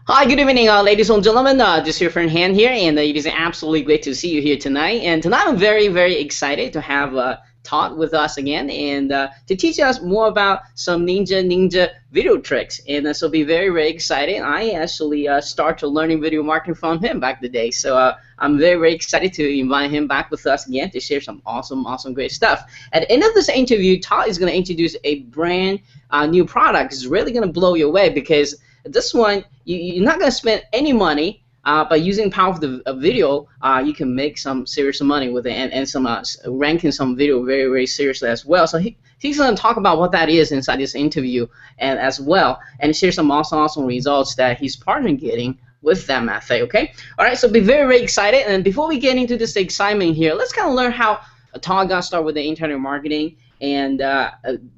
Hi, good evening, ladies and gentlemen. This is your friend Han here, and it is absolutely great to see you here tonight. And tonight, I'm very, very excited to have Todd with us again, and to teach us more about some ninja video tricks. And so, be very, very excited. I actually started learning video marketing from him back the day, so I'm very, very excited to invite him back with us again to share some awesome, great stuff. At the end of this interview, Todd is going to introduce a brand new product. It's really going to blow you away because this one, you're not going to spend any money, but using power of the video, you can make some serious money with it and some ranking some video very, very seriously as well. So he's going to talk about what that is inside this interview and as well, and share some awesome results that he's partnering getting with that method, okay? All right, so be very, very excited. And before we get into this excitement here, let's kind of learn how Todd got started with the internet marketing, and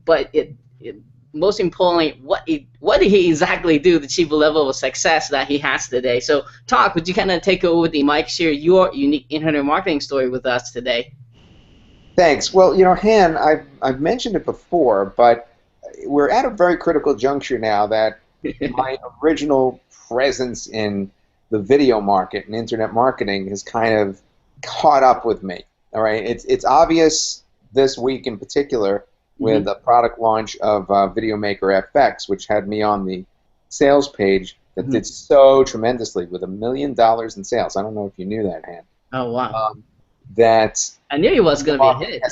but most importantly, what did he exactly do to achieve the level of success that he has today? So, Todd, would you kind of take over the mic, share your unique internet marketing story with us today? Thanks. Well, Han, I've mentioned it before, but we're at a very critical juncture now that my original presence in the video market and internet marketing has kind of caught up with me. All right, it's obvious this week in particular with the product launch of VideoMaker FX, which had me on the sales page that did so tremendously with $1 million in sales. I don't know if you knew that, Han. Oh, wow. That I knew it was going to be a hit.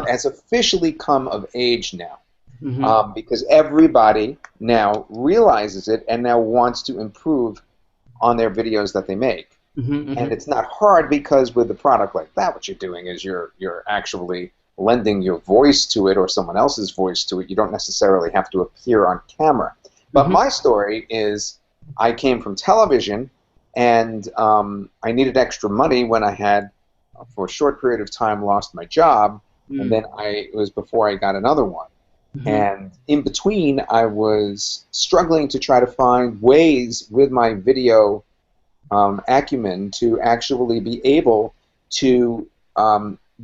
Has officially come of age now, because everybody now realizes it and now wants to improve on their videos that they make. And it's not hard because with a product like that, what you're doing is you're actually lending your voice to it or someone else's voice to it. You don't necessarily have to appear on camera. But my story is I came from television, and I needed extra money when I had, for a short period of time, lost my job, and then it was before I got another one. And in between, I was struggling to try to find ways with my video acumen to actually be able to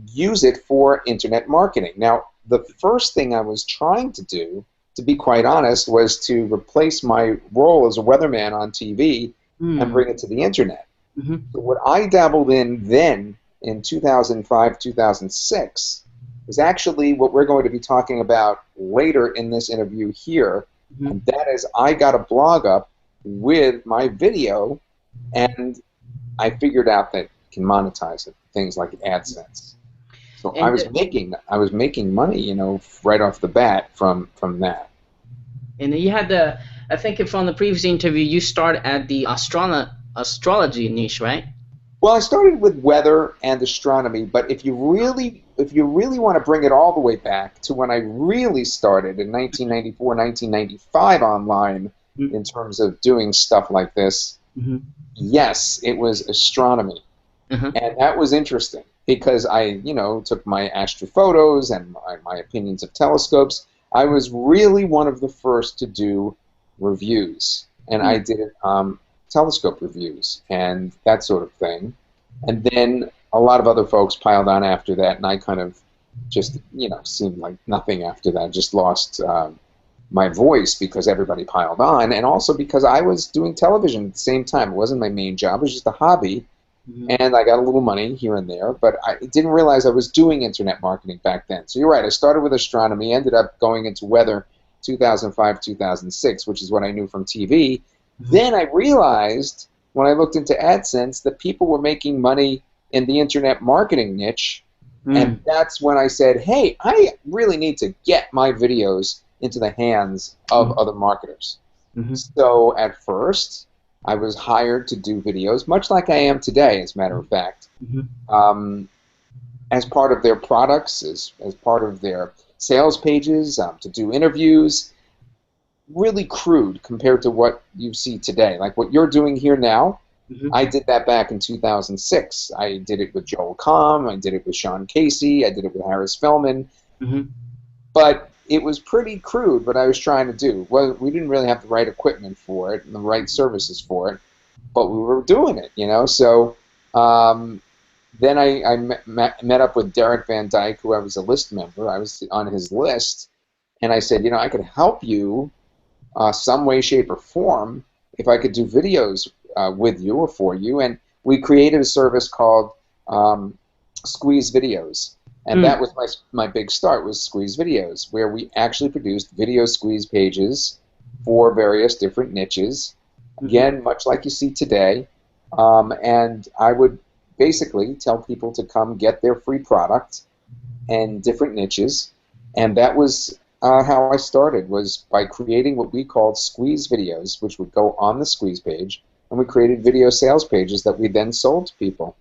use it for internet marketing. Now, the first thing I was trying to do, to be quite honest, was to replace my role as a weatherman on TV and bring it to the internet. So what I dabbled in then, in 2005, 2006, was actually what we're going to be talking about later in this interview here, and that is I got a blog up with my video, and I figured out that you can monetize it, things like AdSense. So I was making money, right off the bat from that. And you had I think from the previous interview, you started at the astrology niche, right? Well, I started with weather and astronomy, but if you really want to bring it all the way back to when I really started in 1994, 1995 online in terms of doing stuff like this, yes, it was astronomy. And that was interesting because I, took my astrophotos and my opinions of telescopes. I was really one of the first to do reviews, and I did telescope reviews and that sort of thing. And then a lot of other folks piled on after that, and I kind of just, seemed like nothing after that. I just lost my voice because everybody piled on, and also because I was doing television at the same time. It wasn't my main job. It was just a hobby. And I got a little money here and there, but I didn't realize I was doing internet marketing back then. So you're right, I started with astronomy, ended up going into weather 2005, 2006, which is what I knew from TV. Then I realized, when I looked into AdSense, that people were making money in the internet marketing niche, and that's when I said, hey, I really need to get my videos into the hands of other marketers. So at first, I was hired to do videos, much like I am today, as a matter of fact, as part of their products, as part of their sales pages, to do interviews. Really crude compared to what you see today. Like what you're doing here now, I did that back in 2006. I did it with Joel Comm, I did it with Sean Casey, I did it with Harris Fellman. But it was pretty crude what I was trying to do. Well, we didn't really have the right equipment for it and the right services for it, but we were doing it, So then I met up with Derek Van Dyke, who I was a list member. I was on his list, and I said, I could help you some way, shape, or form if I could do videos with you or for you, and we created a service called Squeeze Videos. And that was my big start, was Squeeze Videos, where we actually produced video squeeze pages for various different niches. Again, much like you see today. And I would basically tell people to come get their free product and different niches. And that was how I started, was by creating what we called Squeeze Videos, which would go on the Squeeze page. And we created video sales pages that we then sold to people.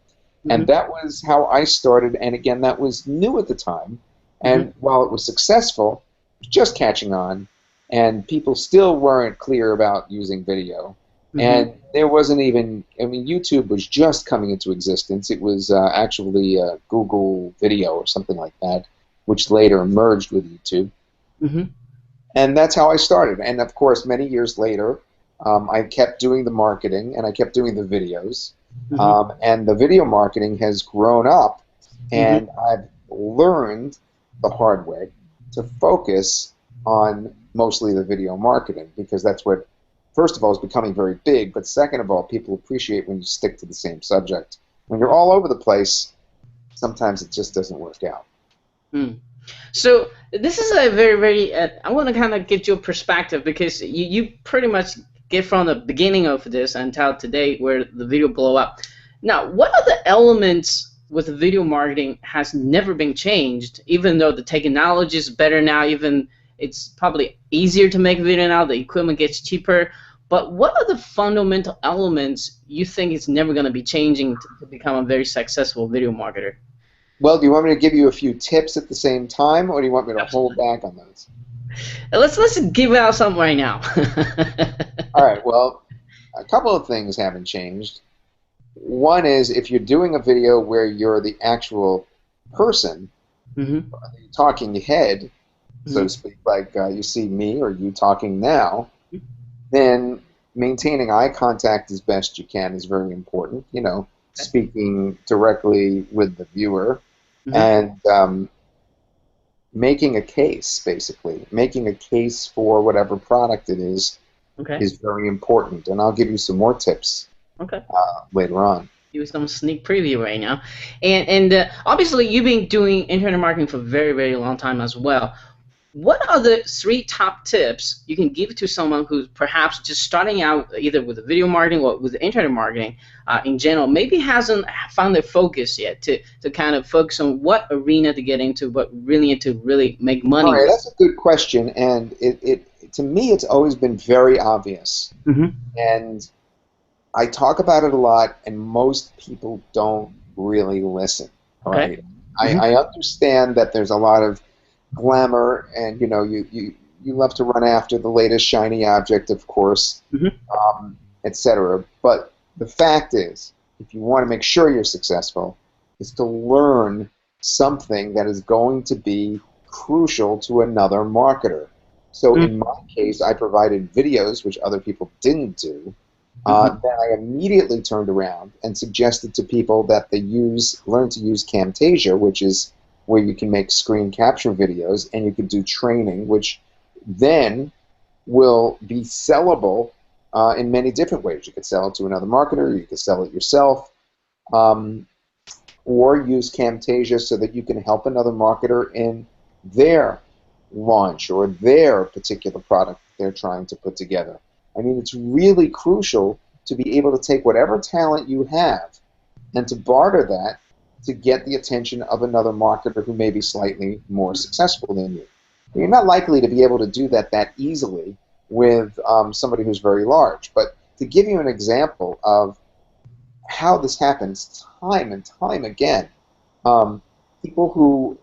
And that was how I started, and again, that was new at the time. And while it was successful, it was just catching on, and people still weren't clear about using video. And there wasn't even, I mean, YouTube was just coming into existence. It was actually Google Video or something like that, which later merged with YouTube. And that's how I started. And of course, many years later, I kept doing the marketing, and I kept doing the videos. And the video marketing has grown up, and I've learned the hard way to focus on mostly the video marketing, because that's what, first of all, is becoming very big, but second of all, people appreciate when you stick to the same subject. When you're all over the place, sometimes it just doesn't work out. So this is a very, very, I want to kind of get your perspective, because you pretty much get from the beginning of this until today where the video blow up. Now, what are the elements with video marketing has never been changed, even though the technology is better now, even it's probably easier to make video now, the equipment gets cheaper, but what are the fundamental elements you think is never going to be changing to become a very successful video marketer? Well, do you want me to give you a few tips at the same time, or do you want me to hold back on those? Let's give out something right now. All right, well, a couple of things haven't changed. One is, if you're doing a video where you're the actual person, the talking head, so to speak, like you see me or you talking now, then maintaining eye contact as best you can is very important, you know, speaking directly with the viewer, and making a case, basically. Making a case for whatever product it is very important. And I'll give you some more tips later on. Give some sneak preview right now. And obviously, you've been doing internet marketing for a very, very long time as well. What are the 3 top tips you can give to someone who's perhaps just starting out either with the video marketing or with the internet marketing in general, maybe hasn't found their focus yet to kind of focus on what arena to get into, what really to really make money? All right, that's a good question, and to me it's always been very obvious. And I talk about it a lot, and most people don't really listen. All right? I understand that there's a lot of glamour, and you know, you love to run after the latest shiny object, of course, etc. But the fact is, if you want to make sure you're successful, is to learn something that is going to be crucial to another marketer. So in my case, I provided videos, which other people didn't do. Then I immediately turned around and suggested to people that they learn to use Camtasia, which is where you can make screen capture videos, and you can do training, which then will be sellable in many different ways. You could sell it to another marketer, you could sell it yourself, or use Camtasia so that you can help another marketer in their launch or their particular product they're trying to put together. I mean, it's really crucial to be able to take whatever talent you have and to barter that to get the attention of another marketer who may be slightly more successful than you. You're not likely to be able to do that easily with somebody who's very large. But to give you an example of how this happens time and time again, people who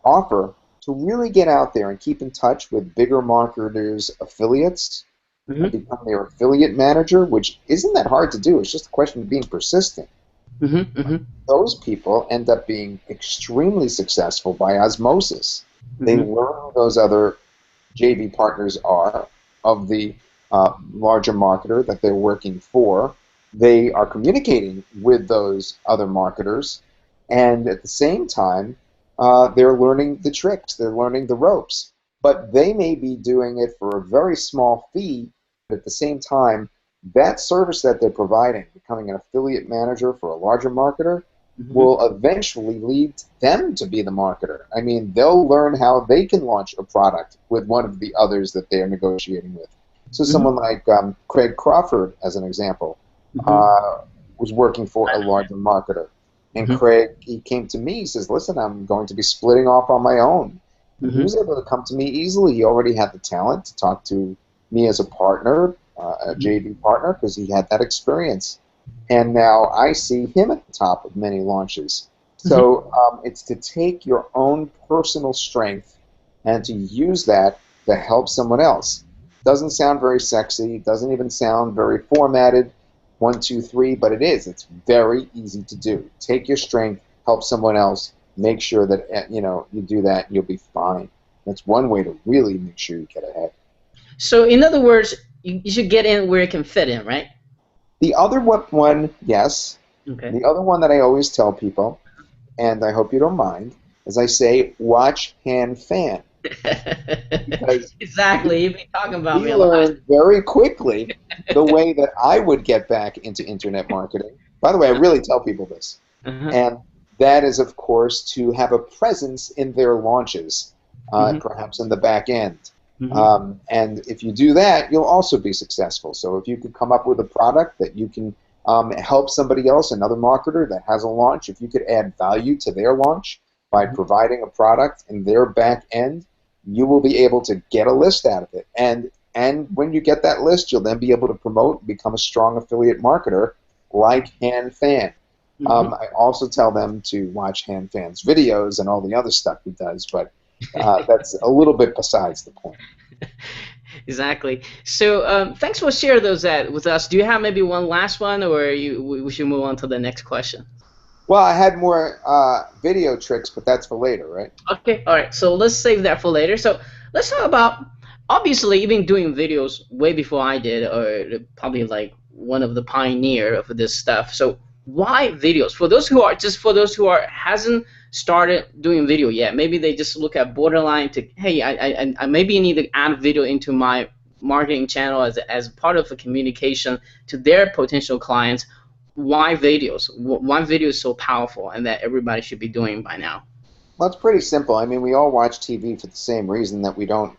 offer to really get out there and keep in touch with bigger marketers' affiliates and become their affiliate manager, which isn't that hard to do. It's just a question of being persistent. Those people end up being extremely successful by osmosis. They learn who those other JV partners are of the larger marketer that they're working for. They are communicating with those other marketers, and at the same time, they're learning the tricks. They're learning the ropes. But they may be doing it for a very small fee, but at the same time, that service that they're providing, becoming an affiliate manager for a larger marketer, will eventually lead them to be the marketer. I mean, they'll learn how they can launch a product with one of the others that they're negotiating with. So someone like Craig Crawford, as an example, was working for a larger marketer. And Craig, he came to me, he says, listen, I'm going to be splitting off on my own. He was able to come to me easily. He already had the talent to talk to me as a partner, a JV partner, because he had that experience. And now I see him at the top of many launches. So it's to take your own personal strength and to use that to help someone else. Doesn't sound very sexy, doesn't even sound very formatted, 1, 2, 3, but it is. It's very easy to do. Take your strength, help someone else, make sure that you do that, and you'll be fine. That's one way to really make sure you get ahead. So in other words, you should get in where it can fit in, right? The other one, yes. Okay. The other one that I always tell people, and I hope you don't mind, is I say, watch, hand, fan. Exactly. You've been talking about me a lot. We learned very quickly the way that I would get back into internet marketing. By the way, I really tell people this. And that is, of course, to have a presence in their launches, perhaps in the back end. And if you do that, you'll also be successful. So if you could come up with a product that you can help somebody else, another marketer that has a launch, if you could add value to their launch by providing a product in their back end, you will be able to get a list out of it. And when you get that list, you'll then be able to promote and become a strong affiliate marketer like Han Fan. I also tell them to watch Han Fan's videos and all the other stuff he does, but that's a little bit besides the point. Exactly. So thanks for sharing those with us. Do you have maybe one last one, or we should move on to the next question? Well, I had more video tricks, but that's for later, right? Okay. All right. So let's save that for later. So let's talk about, obviously, you've been doing videos way before I did, or probably like one of the pioneer of this stuff. So why videos? For those who hasn't started doing video yet, maybe they just look at borderline to, hey, I maybe need to add video into my marketing channel as part of a communication to their potential clients. Why videos? Why video is so powerful and that everybody should be doing by now? Well, it's pretty simple. I mean, we all watch TV for the same reason that we don't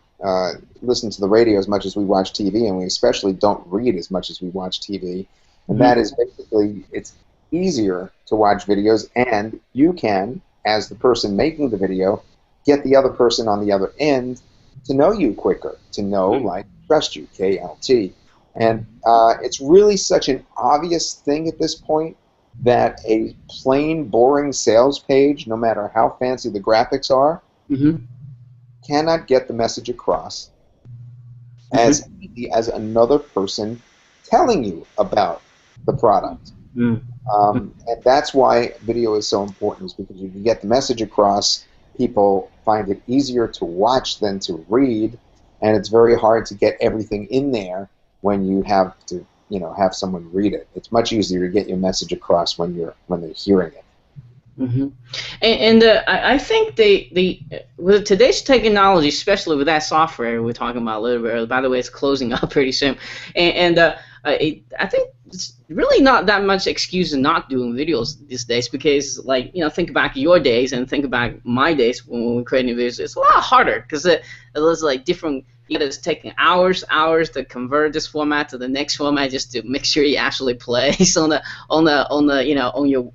listen to the radio as much as we watch TV, and we especially don't read as much as we watch TV. And that is basically, it's easier to watch videos, and you can, as the person making the video, get the other person on the other end to know you quicker, to know, like, trust you, KLT. And it's really such an obvious thing at this point that a plain, boring sales page, no matter how fancy the graphics are, cannot get the message across as easy as another person telling you about the product. And that's why video is so important, is because you can get the message across. People find it easier to watch than to read, and it's very hard to get everything in there when you have to, have someone read it. It's much easier to get your message across when they're hearing it. And I think with today's technology, especially with that software we're talking about a little bit earlier, by the way, it's closing up pretty soon, and I think it's really not that much excuse to not doing videos these days, because, like, think back your days and think back my days when we were creating videos. It's a lot harder because it was like different. It's taking hours to convert this format to the next format just to make sure it actually plays on your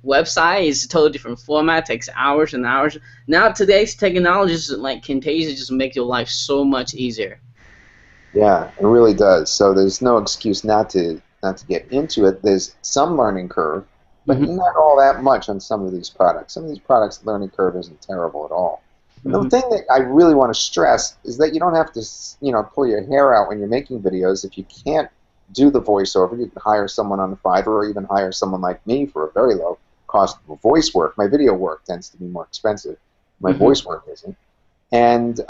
website. It's a totally different format. It takes hours and hours. Now today's technology is can just make your life so much easier. Yeah, it really does. So there's no excuse not to get into it. There's some learning curve, but not all that much on some of these products. Some of these products, the learning curve isn't terrible at all. The thing that I really want to stress is that you don't have to, pull your hair out when you're making videos. If you can't do the voiceover, you can hire someone on Fiverr, or even hire someone like me for a very low cost of voice work. My video work tends to be more expensive. My voice work isn't. And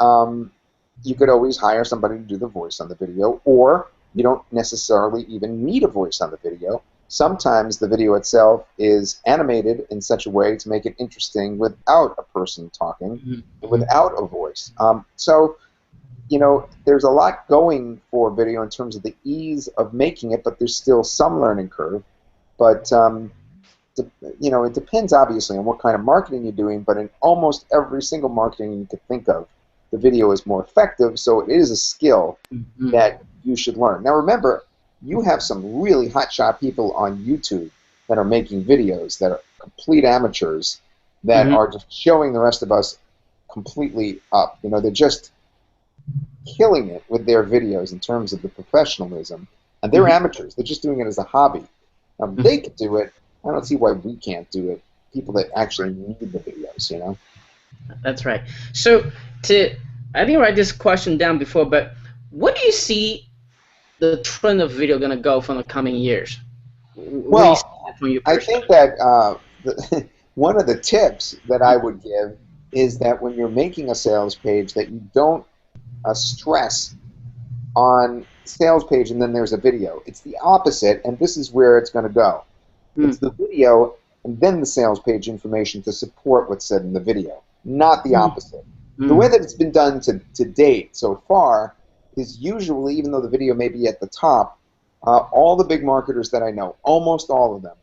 you could always hire somebody to do the voice on the video, or you don't necessarily even need a voice on the video. Sometimes the video itself is animated in such a way to make it interesting without a person talking, without a voice. So you know, there's a lot going for video in terms of the ease of making it, but there's still some learning curve. But you know, it depends obviously on what kind of marketing you're doing. But in almost every single marketing you could think of, the video is more effective. So it is a skill that you should learn. Now remember, you have some really hotshot people on YouTube that are making videos that are complete amateurs that are just showing the rest of us completely up. You know, they're just killing it with their videos in terms of the professionalism. And they're amateurs. They're just doing it as a hobby. They can do it. I don't see why we can't do it. People that actually need the videos, you know? That's right. So I didn't write this question down before, but what do you see the trend of video going to go from the coming years? Well, I think that one of the tips that I would give is that when you're making a sales page, that you don't stress on sales page and then there's a video. It's the opposite, and this is where it's going to go. It's the video and then the sales page information to support what's said in the video, not the opposite. The way that it's been done to date so far is usually, even though the video may be at the top, all the big marketers that I know, almost all of them,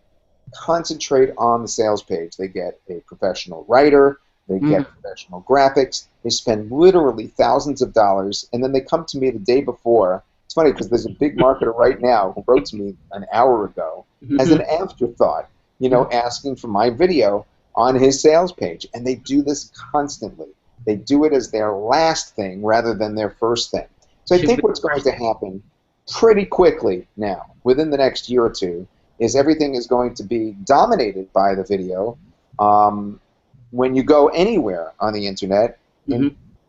concentrate on the sales page. They get a professional writer, they get professional graphics, they spend literally thousands of dollars, and then they come to me the day before. It's funny because there's a big marketer right now who wrote to me an hour ago as an afterthought, you know, asking for my video on his sales page. And they do this constantly. They do it as their last thing rather than their first thing. So I think what's going to happen pretty quickly now, within the next year or two, is everything is going to be dominated by the video. When you go anywhere on the internet,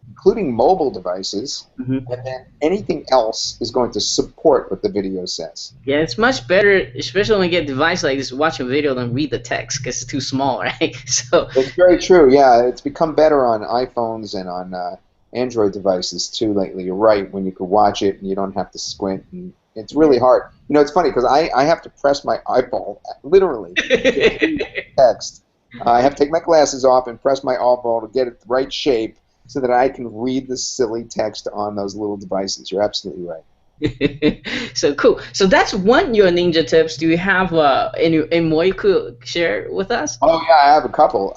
including mobile devices, and then anything else is going to support what the video says. Yeah, it's much better, especially when you get a device like this, watch a video than read the text because it's too small, right? So it's very true. Yeah, it's become better on iPhones and on Android devices too lately. You're right, when you can watch it and you don't have to squint. And it's really hard. You know, it's funny because I have to press my eyeball, literally, to read text. I have to take my glasses off and press my eyeball to get it the right shape so that I can read the silly text on those little devices. You're absolutely right. So cool. So that's one of your ninja tips. Do you have any more you could share with us? Oh, yeah, I have a couple.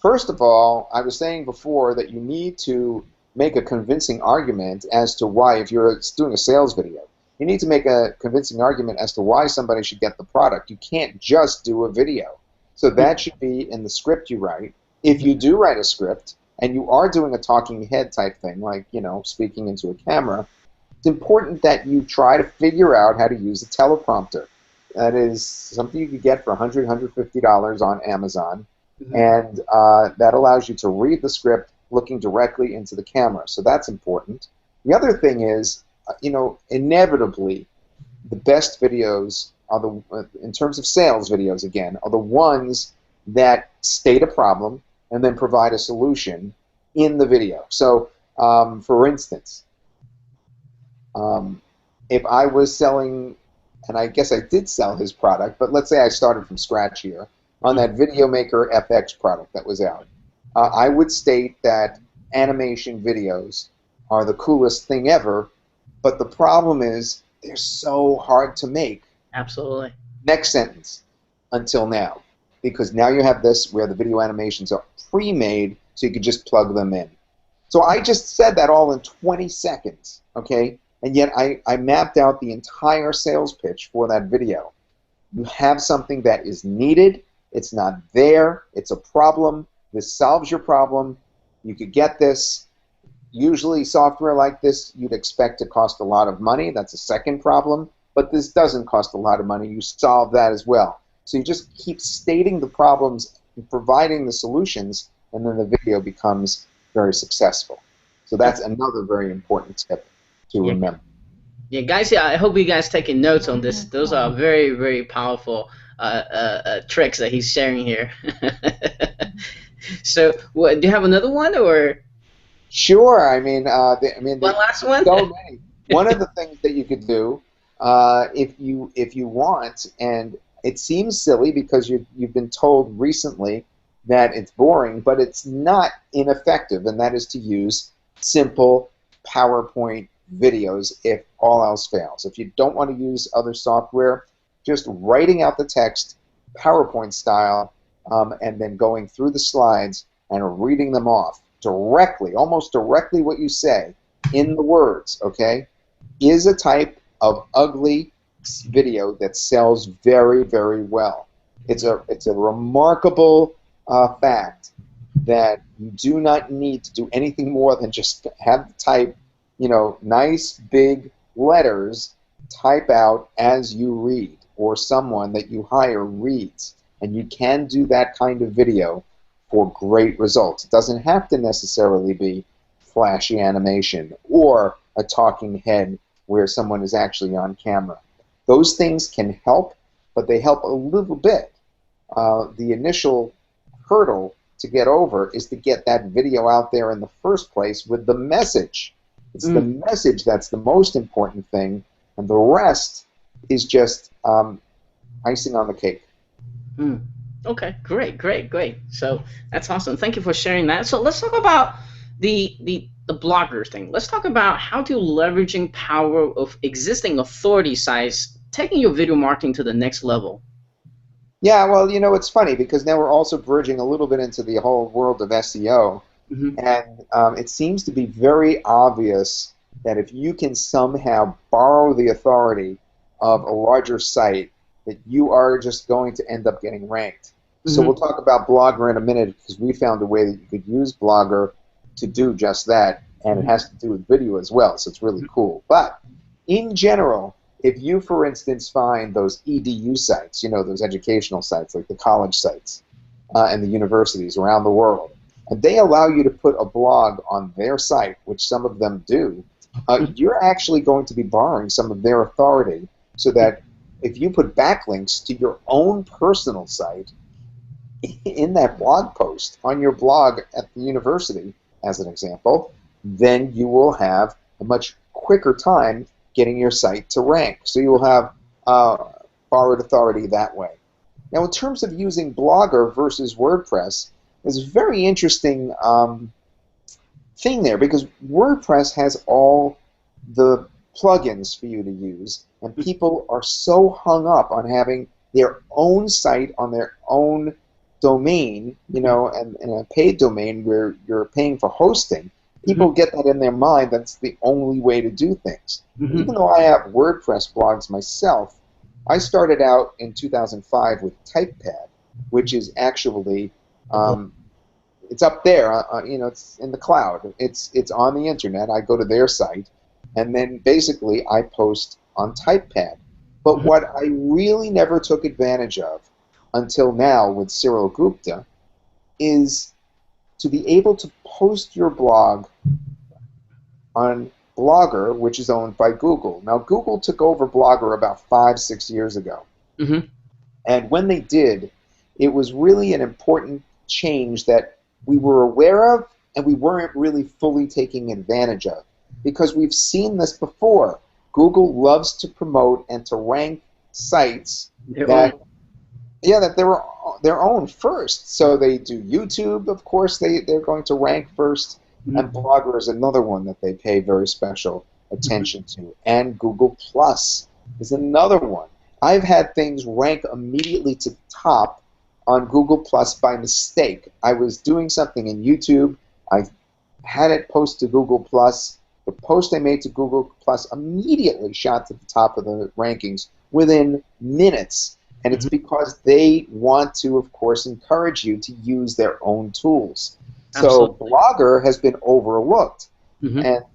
First of all, I was saying before that you need to make a convincing argument as to why, if you're doing a sales video, you need to make a convincing argument as to why somebody should get the product. You can't just do a video. So that should be in the script you write. If you do write a script and you are doing a talking head type thing, like, you know, speaking into a camera, it's important that you try to figure out how to use a teleprompter. That is something you could get for $100, $150 on Amazon, and that allows you to read the script looking directly into the camera. So that's important. The other thing is, you know, inevitably, the best videos are the, in terms of sales videos again, are the ones that state a problem and then provide a solution in the video. So, for instance, if I was selling, and I guess I did sell his product, but let's say I started from scratch here, on that VideoMaker FX product that was out, I would state that animation videos are the coolest thing ever, but the problem is they're so hard to make. Absolutely. Next sentence, until now. Because now you have this where the video animations are pre-made, so you can just plug them in. So I just said that all in 20 seconds, okay? And yet I mapped out the entire sales pitch for that video. You have something that is needed, it's not there, it's a problem, this solves your problem, you could get this. Usually software like this you'd expect to cost a lot of money, that's a second problem, but this doesn't cost a lot of money, you solve that as well. So you just keep stating the problems and providing the solutions, and then the video becomes very successful. So that's another very important tip to remember. Yeah, guys, I hope you guys taking notes on this. Those are very, very powerful tricks that he's sharing here. So, do you have another one, or? Sure. I mean, one last one. So many. One of the things that you could do, if you want, and it seems silly because you've been told recently that it's boring, but it's not ineffective, and that is to use simple, PowerPoint videos if all else fails. If you don't want to use other software, just writing out the text PowerPoint style and then going through the slides and reading them off directly, almost directly what you say in the words, okay, is a type of ugly video that sells very, very well. It's a remarkable fact that you do not need to do anything more than just have the type, nice big letters type out as you read, or someone that you hire reads. And you can do that kind of video for great results. It doesn't have to necessarily be flashy animation or a talking head where someone is actually on camera. Those things can help, but they help a little bit. The initial hurdle to get over is to get that video out there in the first place with the message. It's the message that's the most important thing, and the rest is just icing on the cake. Okay, great. So that's awesome. Thank you for sharing that. So let's talk about the blogger thing. Let's talk about how to leveraging power of existing authority sites, taking your video marketing to the next level. Yeah, well, it's funny because now we're also verging a little bit into the whole world of SEO, and it seems to be very obvious that if you can somehow borrow the authority of a larger site, that you are just going to end up getting ranked. So we'll talk about Blogger in a minute because we found a way that you could use Blogger to do just that, and it has to do with video as well, so it's really cool. But in general, if you, for instance, find those EDU sites, those educational sites like the college sites and the universities around the world, and they allow you to put a blog on their site, which some of them do, you're actually going to be borrowing some of their authority, so that if you put backlinks to your own personal site in that blog post on your blog at the university, as an example, then you will have a much quicker time getting your site to rank. So you will have borrowed authority that way. Now, in terms of using Blogger versus WordPress, there's a very interesting thing there, because WordPress has all the plugins for you to use, and people are so hung up on having their own site on their own domain, and a paid domain where you're paying for hosting. People get that in their mind that's the only way to do things. Even though I have WordPress blogs myself, I started out in 2005 with TypePad, which is actually it's up there, it's in the cloud. It's on the internet. I go to their site, and then basically I post on TypePad. But what I really never took advantage of until now with Cyril Gupta is to be able to post your blog on Blogger, which is owned by Google. Now, Google took over Blogger about 5-6 years ago. And when they did, it was really an important change that we were aware of and we weren't really fully taking advantage of. Because we've seen this before. Google loves to promote and to rank sites that they're their own first. So they do YouTube, of course, they're going to rank first, and Blogger is another one that they pay very special attention to. And Google Plus is another one. I've had things rank immediately to the top on Google Plus by mistake. I was doing something in YouTube, I had it post to Google Plus. The post I made to Google Plus immediately shot to the top of the rankings within minutes. And it's because they want to, of course, encourage you to use their own tools. Absolutely. So Blogger has been overlooked. And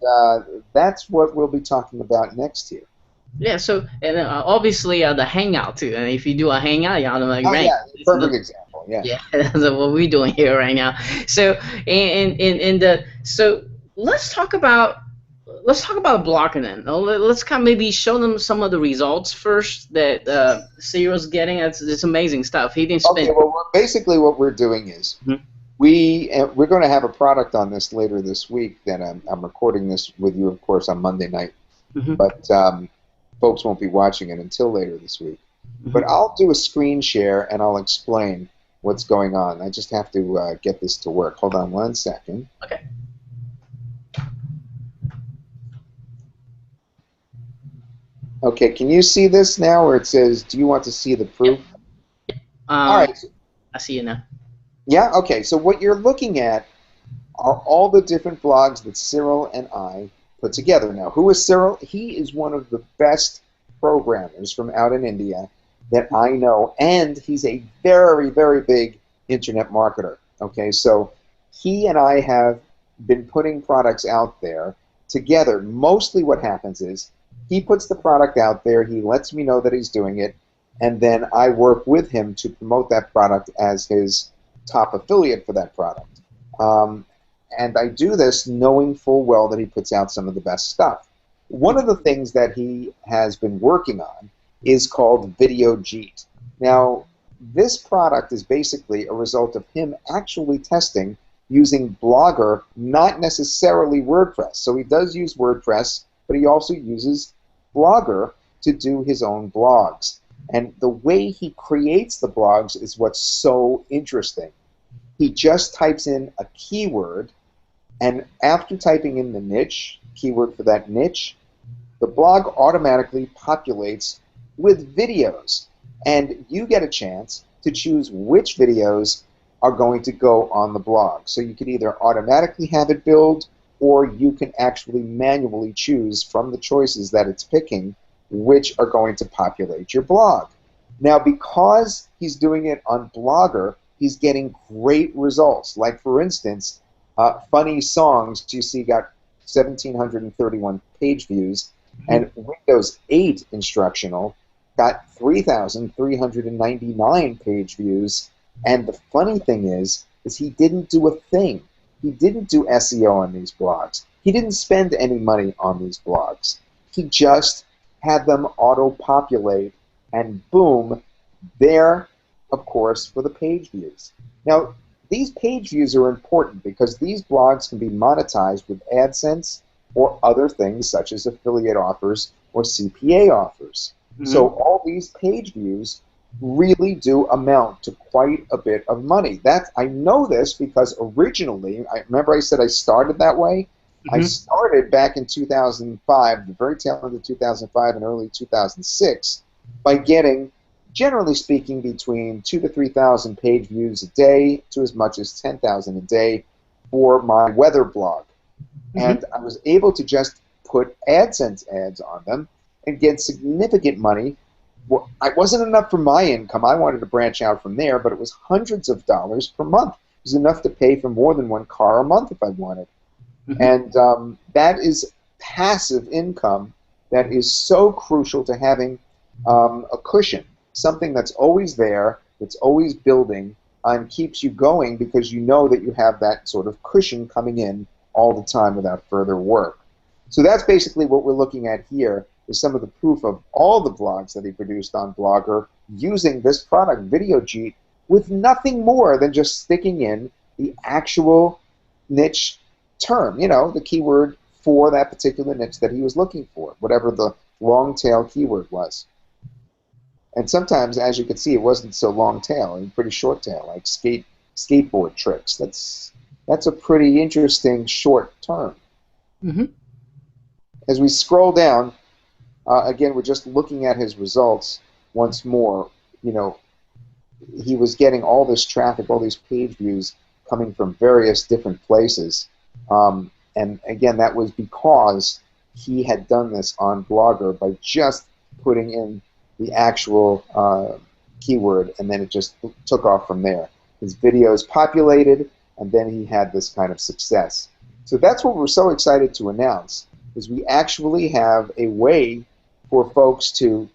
that's what we'll be talking about next year. Yeah, so and obviously the Hangout too. And if you do a Hangout, you automatically rank. Yeah, perfect example. Yeah. Yeah, that's what we're doing here right now. So so let's talk about Blogger then. Let's kind of maybe show them some of the results first that Cyril's getting. It's amazing stuff. He didn't spend. Okay, well, basically what we're doing is we're going to have a product on this later this week. That I'm recording this with you, of course, on Monday night. But folks won't be watching it until later this week. But I'll do a screen share and I'll explain what's going on. I just have to get this to work. Hold on one second. Okay. Okay, can you see this now where it says, do you want to see the proof? All Um, right. I see it now. Yeah, okay. So what you're looking at are all the different blogs that Cyril and I put together. Now, who is Cyril? He is one of the best programmers from out in India that I know, and he's a very, very big internet marketer. Okay, so he and I have been putting products out there together. Mostly what happens is he puts the product out there, he lets me know that he's doing it, and then I work with him to promote that product as his top affiliate for that product. Um, and I do this knowing full well that he puts out some of the best stuff. One of the things that he has been working on is called Video Jeet. Now, this product is basically a result of him actually testing using Blogger, not necessarily WordPress. So he does use WordPress, but he also uses Blogger to do his own blogs. And the way he creates the blogs is what's so interesting. He just types in a keyword, and after typing in the niche, keyword for that niche, the blog automatically populates with videos. And you get a chance to choose which videos are going to go on the blog. So you can either automatically have it build, or you can actually manually choose from the choices that it's picking which are going to populate your blog. Now, because he's doing it on Blogger, he's getting great results. Like, for instance, Funny Songs, you see, got 1,731 page views, and Windows 8 Instructional got 3,399 page views. And the funny thing is he didn't do a thing. He didn't do SEO on these blogs. He didn't spend any money on these blogs. He just had them auto-populate, and boom, there, of course, for the page views. Now, these page views are important because these blogs can be monetized with AdSense or other things such as affiliate offers or CPA offers. Mm-hmm. So all these page views really do amount to quite a bit of money. I know this because originally, I remember I said I started that way. Mm-hmm. I started back in 2005, the very tail end of 2005 and early 2006, by getting, generally speaking, between 2,000 to 3,000 page views a day to as much as 10,000 a day for my weather blog. Mm-hmm. And I was able to just put AdSense ads on them and get significant money. Well, it wasn't enough for my income. I wanted to branch out from there, but it was hundreds of dollars per month. It was enough to pay for more than one car a month if I wanted. Mm-hmm. And that is passive income that is so crucial to having a cushion, something that's always there, that's always building, and keeps you going because you know that you have that sort of cushion coming in all the time without further work. So that's basically what we're looking at here, is some of the proof of all the blogs that he produced on Blogger using this product, Video Jeet, with nothing more than just sticking in the actual niche term, you know, the keyword for that particular niche that he was looking for, whatever the long tail keyword was. And sometimes, as you can see, it wasn't so long tail, and pretty short tail, like skateboard tricks. That's a pretty interesting short term. Mm-hmm. As we scroll down, again, we're just looking at his results once more. You know, he was getting all this traffic, all these page views coming from various different places. And again, that was because he had done this on Blogger by just putting in the actual keyword, and then it just took off from there. His videos populated, and then he had this kind of success. So that's what we're so excited to announce, is we actually have a way for folks to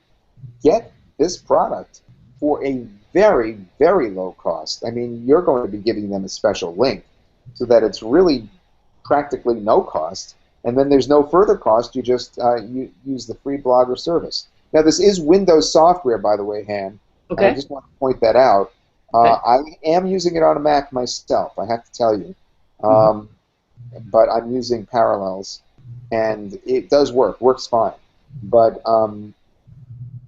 get this product for a very, very low cost. I mean, you're going to be giving them a special link so that it's really practically no cost, and then there's no further cost. You just you use the free Blogger service. Now, this is Windows software, by the way, Han. Okay. I just want to point that out. Okay. I am using it on a Mac myself, I have to tell you. But I'm using Parallels, and it does works fine. But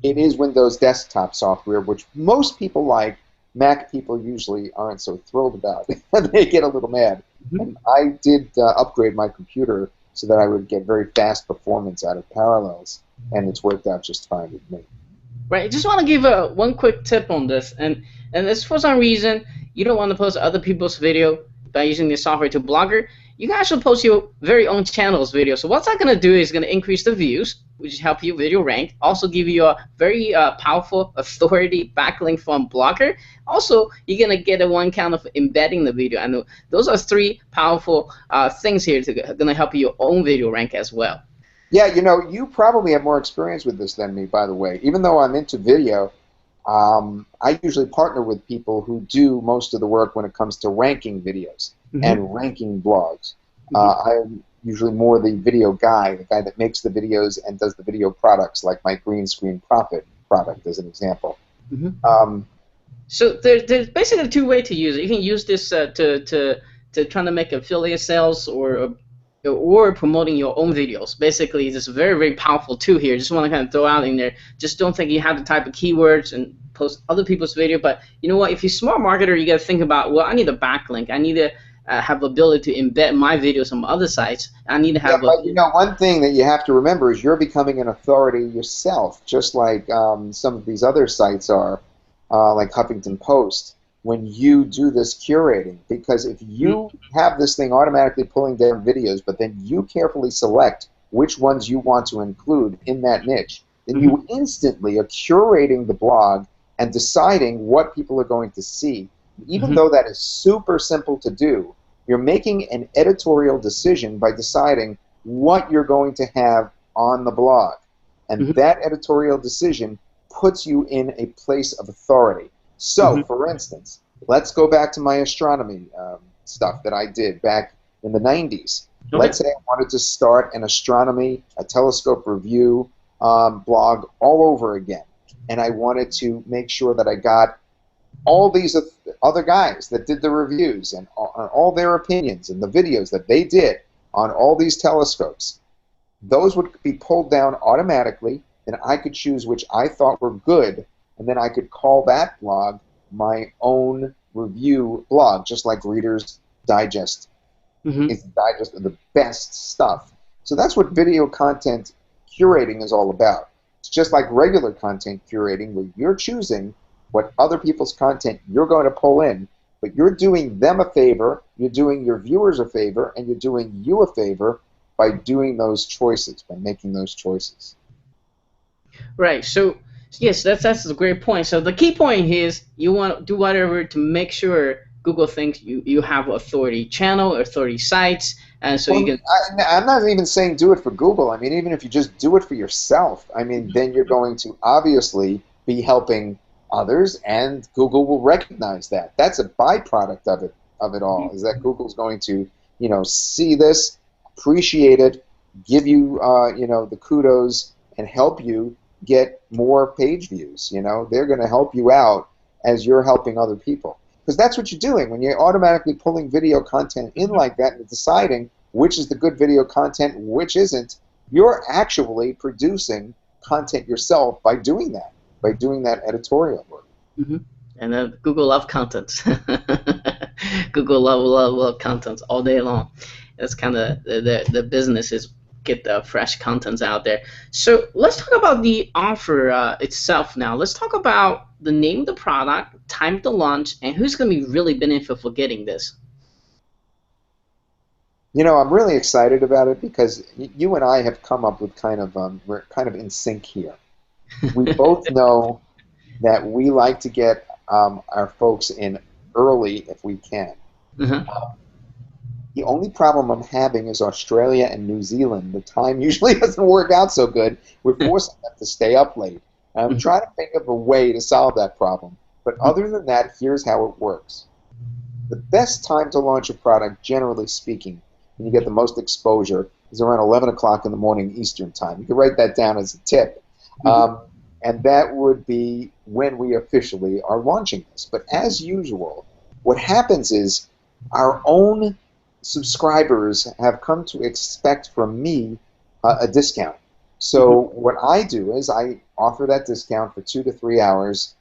it is Windows desktop software, which most people like. Mac people usually aren't so thrilled about. They get a little mad. And I did upgrade my computer so that I would get very fast performance out of parallels, and it's worked out just fine with me. Right. I just want to give one quick tip on this, and this for some reason you don't want to post other people's video by using this software to Blogger. You can actually post your very own channel's video. So what's that going to do is going to increase the views, which help your video rank. Also give you a very powerful authority backlink from Blogger. Also, you're going to get a one count of embedding the video. And those are three powerful things here to going to help your own video rank as well. Yeah, you know, you probably have more experience with this than me, by the way. Even though I'm into video, I usually partner with people who do most of the work when it comes to ranking videos and ranking blogs. I'm usually more the video guy, the guy that makes the videos and does the video products, like my Green Screen Profit product, as an example. So there's basically two ways to use it. You can use this to try to make affiliate sales or promoting your own videos. Basically, it's a very, very powerful tool here. Just want to kind of throw out in there. Just don't think you have to type of keywords and post other people's video. But you know what? If you're a smart marketer, you got to think about, well, I need a backlink. I need to have the ability to embed my videos on other sites. I need to have. But you know, one thing that you have to remember is you're becoming an authority yourself, just like some of these other sites are, like Huffington Post. When you do this curating, because if you have this thing automatically pulling down videos, but then you carefully select which ones you want to include in that niche, then you instantly are curating the blog and deciding what people are going to see. Even though that is super simple to do, you're making an editorial decision by deciding what you're going to have on the blog. And that editorial decision puts you in a place of authority. So, for instance, let's go back to my astronomy stuff that I did back in the 90s. Let's say I wanted to start an astronomy, a telescope review blog all over again. And I wanted to make sure that I got all these other guys that did the reviews and all their opinions and the videos that they did on all these telescopes. Those would be pulled down automatically, and I could choose which I thought were good, and then I could call that blog my own review blog, just like Reader's Digest. It's a digest of the best stuff. So that's what video content curating is all about. It's just like regular content curating, where you're choosing what other people's content you're going to pull in, but you're doing them a favor, you're doing your viewers a favor, and you're doing you a favor by doing those choices, by making those choices. Right. So yes, that's a great point. So the key point here is you want to do whatever to make sure Google thinks you have authority channel, authority sites, and so you can. I'm not even saying do it for Google. I mean, even if you just do it for yourself, I mean, then you're going to obviously be helping others, and Google will recognize that. That's a byproduct of it all. Is that Google's going to, you know, see this, appreciate it, give you, you know, the kudos, and help you get more page views. You know, they're going to help you out as you're helping other people, because that's what you're doing when you're automatically pulling video content in like that and deciding which is the good video content, which isn't. You're actually producing content yourself by doing that editorial work. And Google love content. Google love content all day long. That's kind of the business is get the fresh contents out there. So let's talk about the offer itself now. Let's talk about the name of the product, time to launch, and who's going to be really benefit for getting this. You know, I'm really excited about it because you and I have come up with we're kind of in sync here. We both know that we like to get our folks in early if we can. The only problem I'm having is Australia and New Zealand. The time usually doesn't work out so good. We're forcing them to stay up late. I'm trying to think of a way to solve that problem. But other than that, here's how it works. The best time to launch a product, generally speaking, when you get the most exposure, is around 11 o'clock in the morning Eastern time. You can write that down as a tip. And that would be when we officially are launching this. But as usual, what happens is our own subscribers have come to expect from me a discount. So what I do is I offer that discount for 2 to 3 hours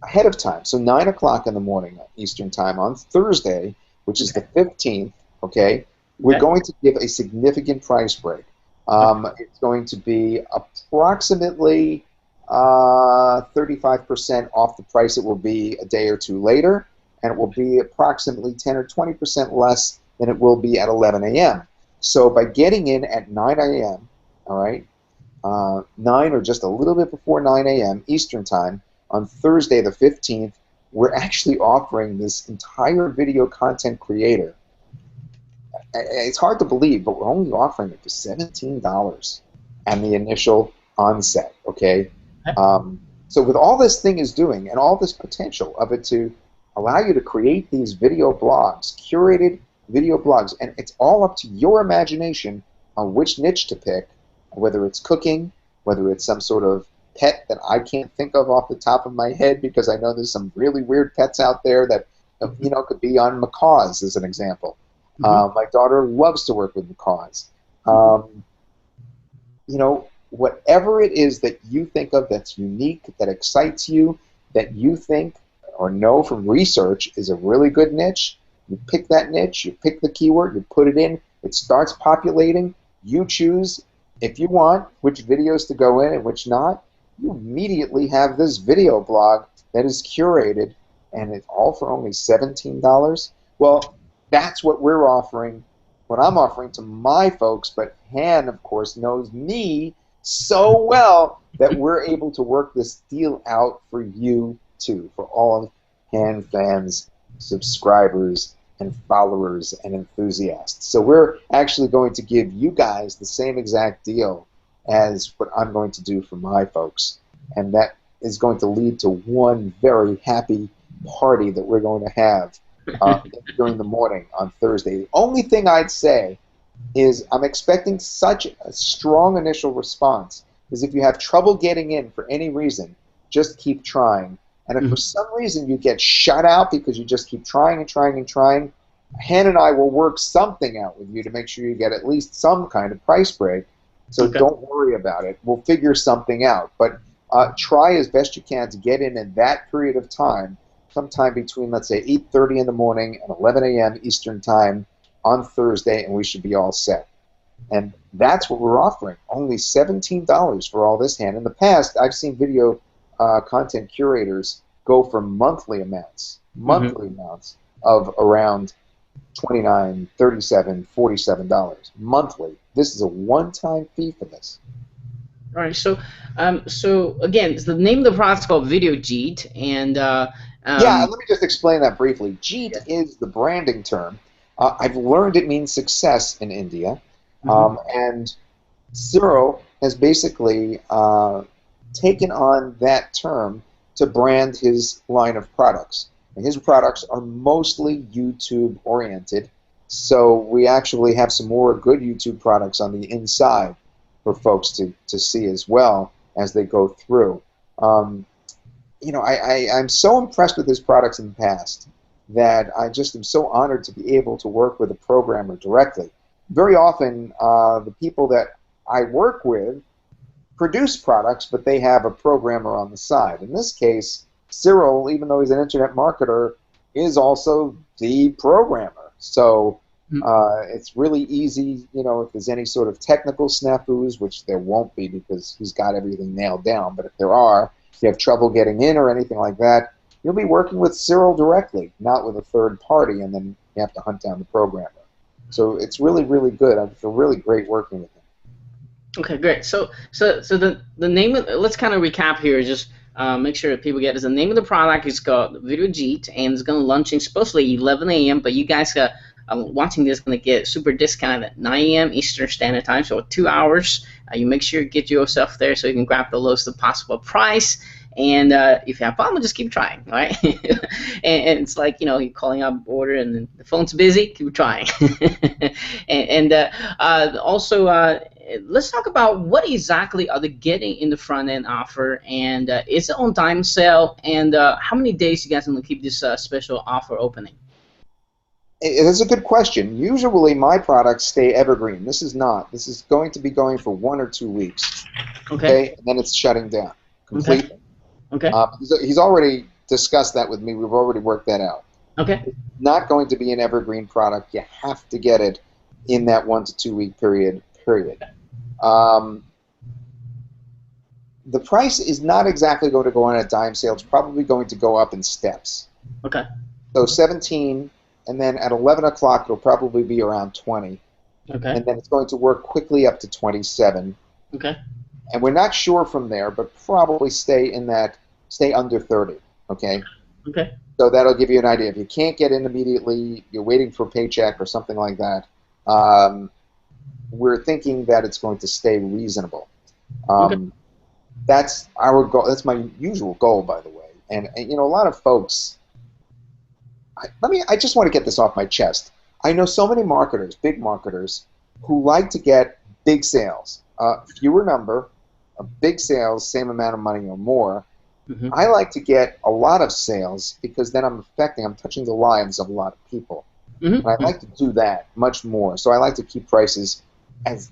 ahead of time. So 9 o'clock in the morning Eastern time on Thursday, which is the 15th, okay, we're going to give a significant price break. It's going to be approximately 35% off the price it will be a day or two later, and it will be approximately 10 or 20% less than it will be at 11 a.m. So by getting in at 9 a.m., all right, 9 or just a little bit before 9 a.m. Eastern Time on Thursday the 15th, we're actually offering this entire video content creator. It's hard to believe, but we're only offering it for $17 and the initial onset, okay? So with all this thing is doing and all this potential of it to allow you to create these video blogs, curated video blogs, and it's all up to your imagination on which niche to pick, whether it's cooking, whether it's some sort of pet that I can't think of off the top of my head because I know there's some really weird pets out there that, you know, could be on macaws as an example. My daughter loves to work with macaws. You know, whatever it is that you think of that's unique, that excites you, that you think or know from research is a really good niche, you pick that niche, you pick the keyword, you put it in, it starts populating, you choose, if you want, which videos to go in and which not, you immediately have this video blog that is curated, and it's all for only $17. Well, that's what we're offering, what I'm offering to my folks, but Han, of course, knows me so well that we're able to work this deal out for you, too, for all of Han fans, subscribers, and followers and enthusiasts. So we're actually going to give you guys the same exact deal as what I'm going to do for my folks. And that is going to lead to one very happy party that we're going to have during the morning on Thursday. The only thing I'd say is I'm expecting such a strong initial response, is if you have trouble getting in for any reason, just keep trying. And if for some reason you get shut out because you just keep trying and trying and trying, Han and I will work something out with you to make sure you get at least some kind of price break. So don't worry about it. We'll figure something out. But try as best you can to get in that period of time, sometime between, let's say, 8:30 in the morning and 11 a.m. Eastern Time on Thursday, and we should be all set. And that's what we're offering. Only $17 for all this, Han. In the past, I've seen video content curators go for monthly amounts of around $29, $37, $47 monthly. This is a one-time fee for this. All right. So, so again, the name of the product is called Video Jeet, and yeah, let me just explain that briefly. Jeet is the branding term. I've learned it means success in India, and Cyril has basically taken on that term to brand his line of products. And his products are mostly YouTube oriented, so we actually have some more good YouTube products on the inside for folks to see as well as they go through. You know, I'm so impressed with his products in the past that I just am so honored to be able to work with a programmer directly. Very often, the people that I work with produce products, but they have a programmer on the side. In this case, Cyril, even though he's an internet marketer, is also the programmer. So it's really easy, you know, if there's any sort of technical snafus, which there won't be because he's got everything nailed down, but if there are, if you have trouble getting in or anything like that, you'll be working with Cyril directly, not with a third party, and then you have to hunt down the programmer. So it's really, really good. I feel really great working with him. Okay, great. So the name of, let's kind of recap here. Just make sure that people get this. The name of the product is called Video Jeet, and it's going to launching supposedly 11 a.m. But you guys watching this going to get super discounted at 9 a.m. Eastern Standard Time, so 2 hours. You make sure you get yourself there so you can grab the lowest possible price. And if you have a problem, just keep trying, all right? and it's like, you know, you're calling up order and the phone's busy, keep trying. Also, let's talk about what exactly are they getting in the front-end offer, and is it on time sale, and how many days you guys going to keep this special offer opening? That's a good question. Usually my products stay evergreen. This is not. This is going to be going for 1 or 2 weeks. Okay? And then it's shutting down completely. Okay. He's already discussed that with me. We've already worked that out. Okay. It's not going to be an evergreen product. You have to get it in that 1 to 2 week period. Um, the price is not exactly going to go on a dime sale. It's probably going to go up in steps. Okay. So 17, and then at 11 o'clock it'll probably be around 20. Okay. And then it's going to work quickly up to 27. Okay. And we're not sure from there, but probably stay under 30. Okay. Okay. So that'll give you an idea. If you can't get in immediately, you're waiting for a paycheck or something like that, we're thinking that it's going to stay reasonable. Okay. That's our goal. That's my usual goal, by the way. And you know, a lot of folks. I just want to get this off my chest. I know so many marketers, big marketers, who like to get big sales, fewer number, big sales, same amount of money or more. Mm-hmm. I like to get a lot of sales because then I'm touching the lives of a lot of people. Mm-hmm. And I like to do that much more. So I like to keep prices as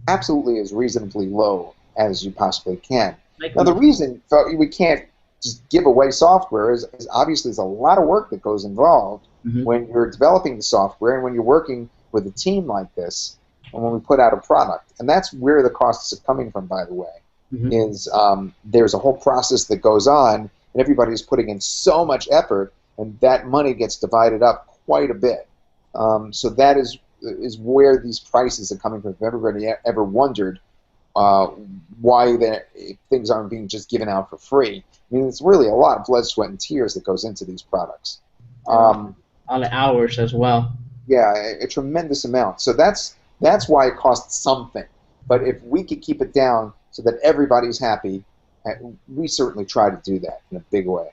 absolutely as reasonably low as you possibly can. Now the reason we can't just give away software is obviously there's a lot of work that goes involved when you're developing the software and when you're working with a team like this and when we put out a product. And that's where the costs are coming from, by the way. Is there's a whole process that goes on, and everybody's putting in so much effort, and that money gets divided up quite a bit. So that is where these prices are coming from. If everybody ever wondered why things aren't being just given out for free, I mean, it's really a lot of blood, sweat, and tears that goes into these products. On the hours as well. Yeah, a tremendous amount. So that's why it costs something. But if we could keep it down so that everybody's happy, we certainly try to do that in a big way.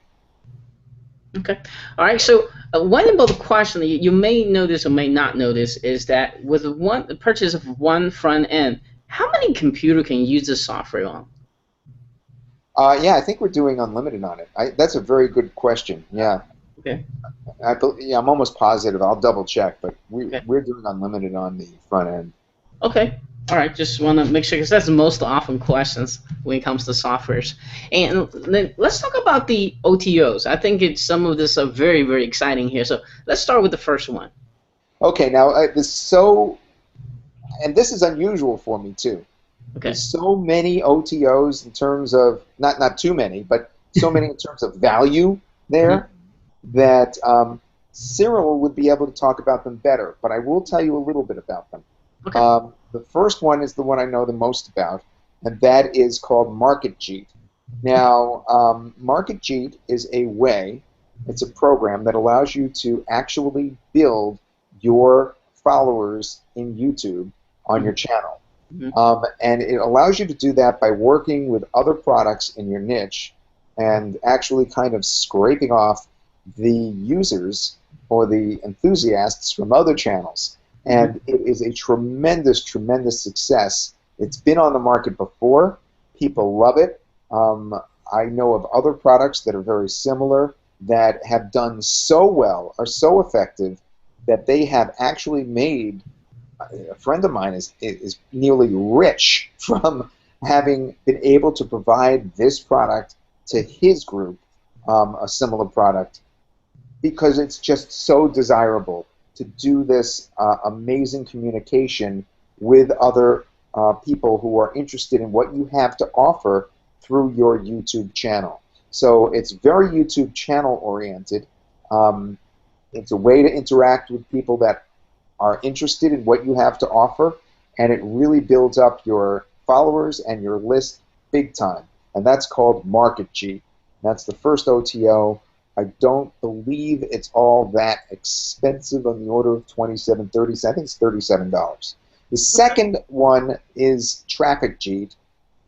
Okay. All right. So one important question that you may notice or may not notice is that with the purchase of one front end, how many computers can use the software on? Yeah, I think we're doing unlimited on it. That's a very good question. Yeah. Okay. I'm almost positive. I'll double check, but we're doing unlimited on the front end. Okay. All right. Just want to make sure because that's the most often questions when it comes to softwares. And then let's talk about the OTOs. I think some of this are very, very exciting here. So let's start with the first one. Okay. Now, and this is unusual for me too. Okay. There's so many OTOs in terms of not too many, but so many in terms of value there that Cyril would be able to talk about them better. But I will tell you a little bit about them. Okay. The first one is the one I know the most about, and that is called MarketJeet. Now, MarketJeet is it's a program that allows you to actually build your followers in YouTube on your channel. And it allows you to do that by working with other products in your niche and actually kind of scraping off the users or the enthusiasts from other channels. And it is a tremendous, tremendous success. It's been on the market before. People love it. I know of other products that are very similar that have done so well, are so effective, that they have actually made, a friend of mine is nearly rich from having been able to provide this product to his group, a similar product, because it's just so desirable to do this amazing communication with other people who are interested in what you have to offer through your YouTube channel. So it's very YouTube channel oriented. It's a way to interact with people that are interested in what you have to offer, and it really builds up your followers and your list big time. And that's called MarketJeet. That's the first OTO. I don't believe it's all that expensive, on the order of $27, $30. I think it's $37. The second one is TrafficJeet,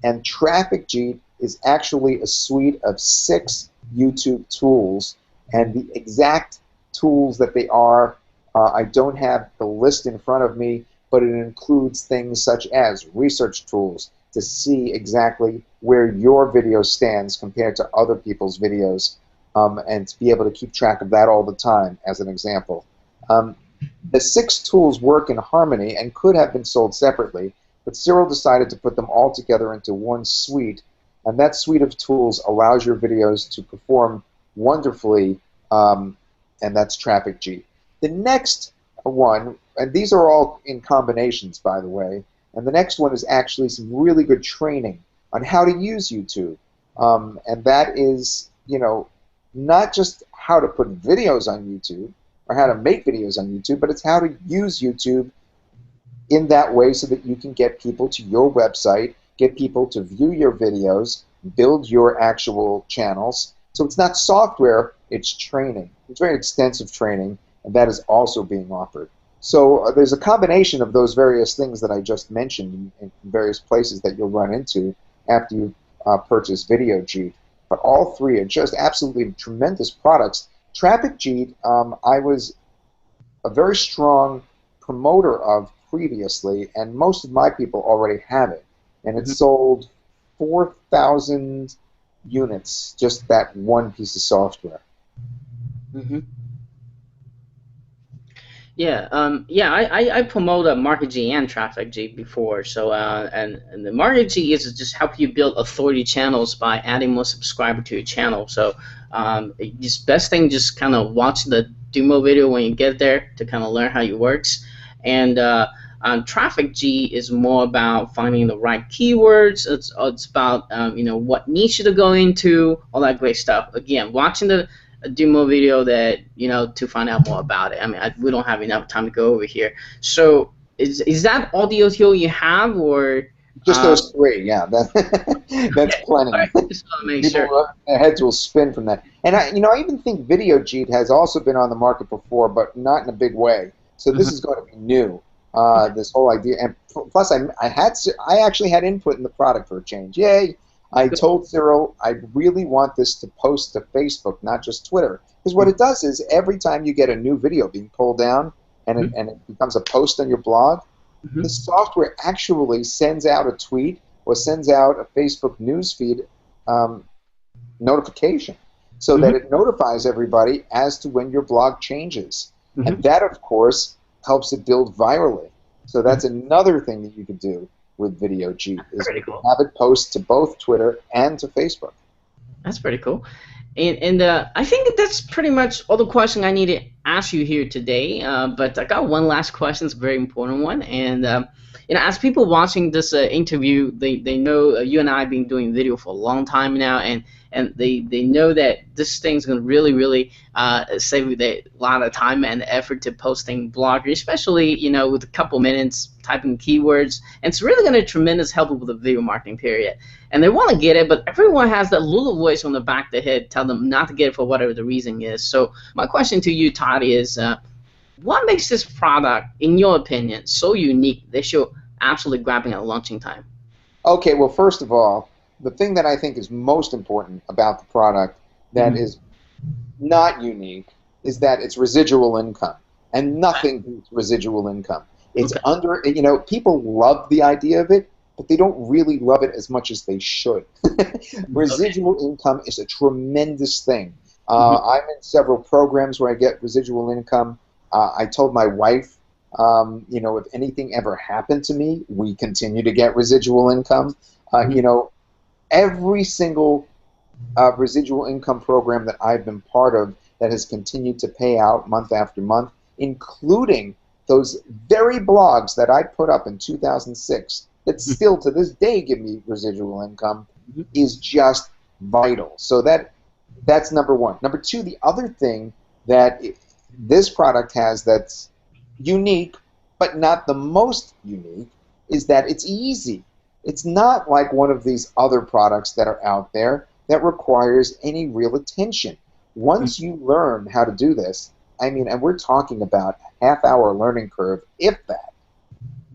and TrafficJeet is actually a suite of 6 YouTube tools, and the exact tools that they are, I don't have the list in front of me, but it includes things such as research tools to see exactly where your video stands compared to other people's videos. And to be able to keep track of that all the time, as an example. The 6 tools work in harmony and could have been sold separately, but Cyril decided to put them all together into one suite, and that suite of tools allows your videos to perform wonderfully, and that's TrafficJeet. The next one, and these are all in combinations, by the way. And the next one is actually some really good training on how to use YouTube. And that is, not just how to put videos on YouTube or how to make videos on YouTube, but it's how to use YouTube in that way so that you can get people to your website, get people to view your videos, build your actual channels. So it's not software, it's training. It's very extensive training, and that is also being offered. So there's a combination of those various things that I just mentioned in various places that you'll run into after you purchase Video Jeet. But all three are just absolutely tremendous products. Traffic Jeet, I was a very strong promoter of previously, and most of my people already have it. And it sold 4,000 units, just that one piece of software. Yeah, I promote Market G and Traffic G before. So and the Market G is just help you build authority channels by adding more subscribers to your channel. So just best thing, just kind of watch the demo video when you get there to kind of learn how it works. And Traffic G is more about finding the right keywords. It's about what niche to go into, all that great stuff. Again, watching the demo video that to find out more about it. I mean, we don't have enough time to go over here. So is that all the OTO you have, or just those three? Yeah, that's plenty. Right, just want to make sure. Their heads will spin from that. And I even think Video Jeet has also been on the market before, but not in a big way. So this is going to be new. This whole idea, and plus I actually had input in the product for a change. Yay! I told Cyril I really want this to post to Facebook, not just Twitter, because what it does is every time you get a new video being pulled down and it becomes a post on your blog, the software actually sends out a tweet or sends out a Facebook newsfeed notification, so that it notifies everybody as to when your blog changes, and that of course helps it build virally. So that's another thing that you could do with Video Jeet, is have it post to both Twitter and to Facebook. That's pretty cool. And I think that's pretty much all the questions I need to ask you here today. But I got one last question. It's a very important one. And as people watching this interview, they know you and I have been doing video for a long time now, and they know that this thing's going to really save a lot of time and effort to posting blog, especially with a couple minutes typing keywords, and it's really going to tremendous help with the video marketing period. And they want to get it, but everyone has that little voice on the back of the head tell them not to get it for whatever the reason is. So my question to you, Todd, is what makes this product, in your opinion, so unique that you're absolutely grabbing at launching time? Okay, well, first of all, the thing that I think is most important about the product that is not unique is that it's residual income, and nothing beats residual income. It's people love the idea of it, but they don't really love it as much as they should. Residual income is a tremendous thing. I'm in several programs where I get residual income. I told my wife, if anything ever happened to me, we continue to get residual income. Every single residual income program that I've been part of that has continued to pay out month after month, including those very blogs that I put up in 2006 that still to this day give me residual income, is just vital. So that's number one. Number two, the other thing that this product has that's unique, but not the most unique, is that it's easy. It's not like one of these other products that are out there that requires any real attention. Once you learn how to do this, and we're talking about a half-hour learning curve, if that,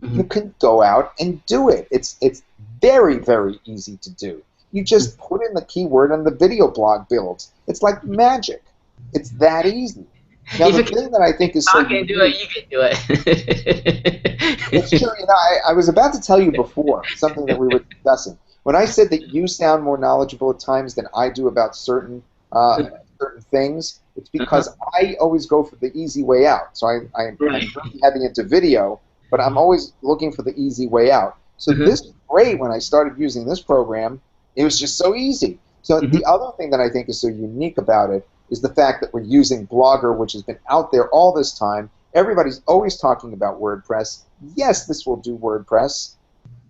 you can go out and do it. It's very, very easy to do. You just put in the keyword and the video blog builds. It's like magic. It's that easy. Now, the thing that I think is so unique, do it, you can do it. It's true. I was about to tell you before something that we were discussing. When I said that you sound more knowledgeable at times than I do about certain things, it's because I always go for the easy way out. So I'm really heavy into video, but I'm always looking for the easy way out. So this is great. When I started using this program, it was just so easy. So the other thing that I think is so unique about it is the fact that we're using Blogger, which has been out there all this time, everybody's always talking about WordPress. Yes, this will do WordPress,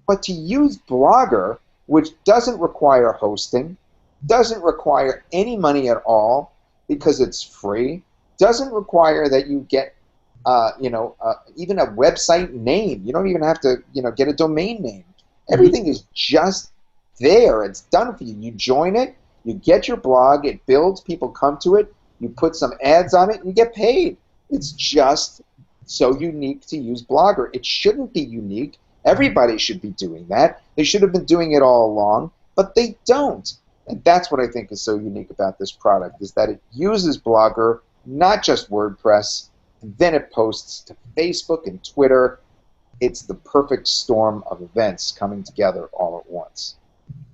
but to use Blogger, which doesn't require hosting, doesn't require any money at all because it's free, doesn't require that you get even a website name. You don't even have to get a domain name. Everything is just there. It's done for you. You join it, you get your blog, it builds, people come to it, you put some ads on it, and you get paid. It's just so unique to use Blogger. It shouldn't be unique. Everybody should be doing that. They should have been doing it all along, but they don't. And that's what I think is so unique about this product, is that it uses Blogger, not just WordPress, and then it posts to Facebook and Twitter. It's the perfect storm of events coming together all at once.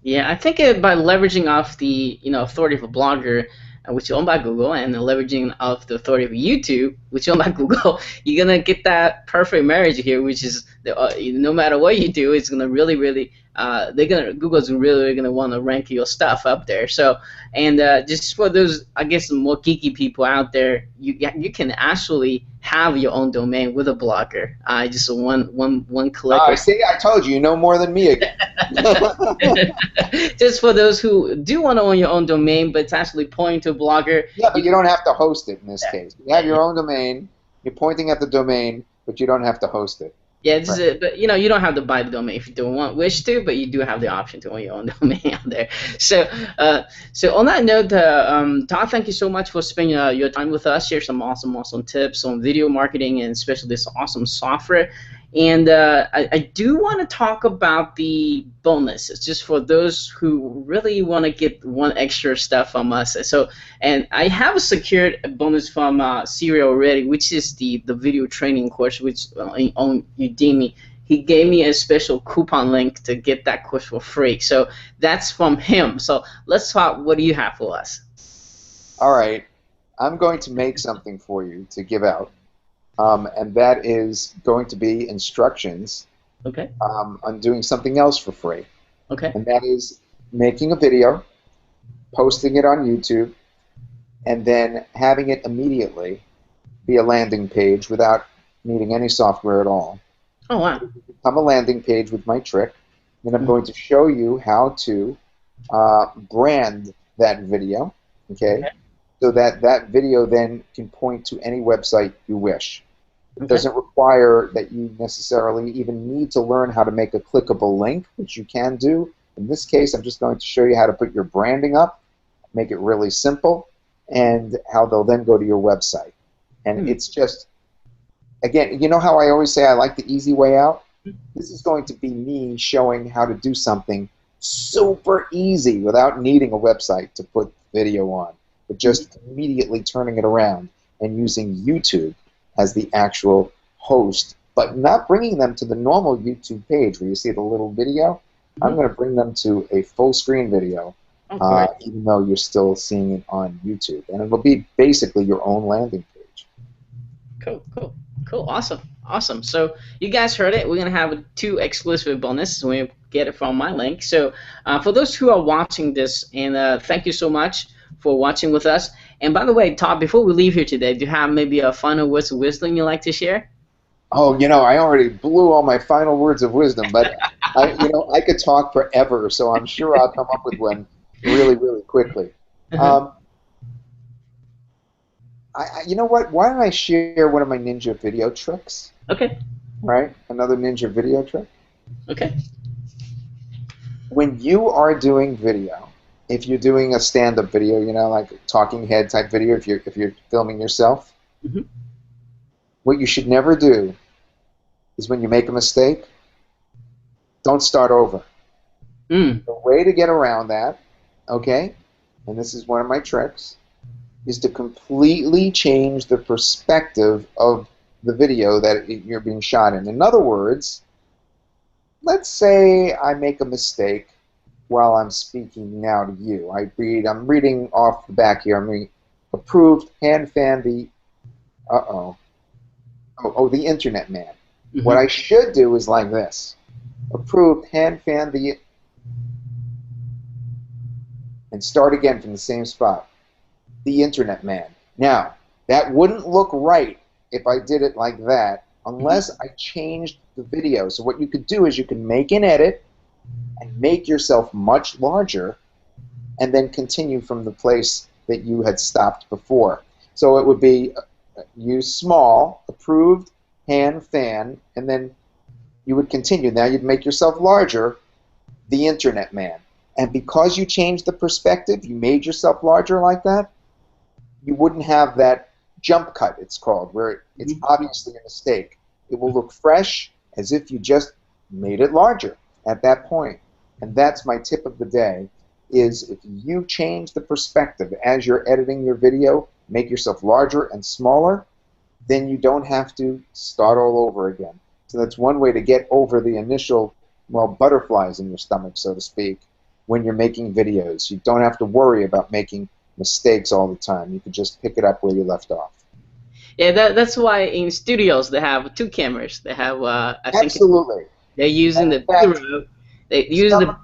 Yeah, I think by leveraging off the authority of a blogger, which is owned by Google, and leveraging of the authority of YouTube, which is owned by Google, you're gonna get that perfect marriage here, which is no matter what you do, it's gonna really Google's really gonna want to rank your stuff up there. So, and just for those, I guess, more geeky people out there, you can actually have your own domain with a blogger. Just one click. See, I told you, you know more than me again. Just for those who do want to own your own domain, but it's actually pointing to a blogger. Yeah, but you don't have to host it in this case. You have your own domain. You're pointing at the domain, but you don't have to host it. Yeah, but you don't have to buy the domain if you don't wish to, but you do have the option to own your own domain out there. So, so on that note, Todd, thank you so much for spending your time with us. Share some awesome tips on video marketing and especially this awesome software. And I do want to talk about the bonuses, just for those who really want to get one extra stuff from us. So, and I have a secured bonus from Cyril already, which is the video training course, which on Udemy. He gave me a special coupon link to get that course for free. So that's from him. So let's talk. What do you have for us? All right. I'm going to make something for you to give out. And that is going to be instructions on doing something else for free. Okay. And that is making a video, posting it on YouTube, and then having it immediately be a landing page without needing any software at all. Oh, wow. Become a landing page with my trick. Then I'm going to show you how to brand that video, okay? So that that video then can point to any website you wish. It doesn't require that you necessarily even need to learn how to make a clickable link, which you can do. In this case, I'm just going to show you how to put your branding up, make it really simple, and how they'll then go to your website. And it's just, again, you know how I always say I like the easy way out? This is going to be me showing how to do something super easy without needing a website to put video on, but just immediately turning it around and using YouTube as the actual host, but not bringing them to the normal YouTube page where you see the little video. I'm going to bring them to a full screen video, even though you're still seeing it on YouTube. And it will be basically your own landing page. Cool. Awesome. So you guys heard it. We're going to have 2 exclusive bonuses when you get it from my link. So for those who are watching this, and thank you so much for watching with us. And by the way, Todd, before we leave here today, do you have maybe a final words of wisdom you'd like to share? Oh, I already blew all my final words of wisdom, but I could talk forever, so I'm sure I'll come up with one really quickly. You know what? Why don't I share one of my ninja video tricks? Okay. Right? Another ninja video trick. Okay. When you are doing video, if you're doing a stand-up video, like a talking head type video, if you're filming yourself, what you should never do is when you make a mistake, don't start over. The way to get around that, okay, and this is one of my tricks, is to completely change the perspective of the video that you're being shot in. In other words, let's say I make a mistake while I'm speaking now to you. I'm reading off the back here. I'm reading, approved, hand fan the, the internet man. What I should do is like this. Approved, hand fan the, and start again from the same spot. The internet man. Now, that wouldn't look right if I did it like that unless I changed the video. So what you could do is you can make an edit and make yourself much larger and then continue from the place that you had stopped before. So it would be use small, approved, hand, fan, and then you would continue. Now you'd make yourself larger, the internet man. And because you changed the perspective, you made yourself larger like that, you wouldn't have that jump cut, it's called, where it's obviously a mistake. It will look fresh as if you just made it larger at that point. And that's my tip of the day, is if you change the perspective as you're editing your video, make yourself larger and smaller, then you don't have to start all over again. So that's one way to get over the initial, well, butterflies in your stomach, so to speak, when you're making videos. You don't have to worry about making mistakes all the time. You can just pick it up where you left off. Yeah, that's why in studios they have 2 cameras. They have, I think absolutely. They're using the B-roll. They use the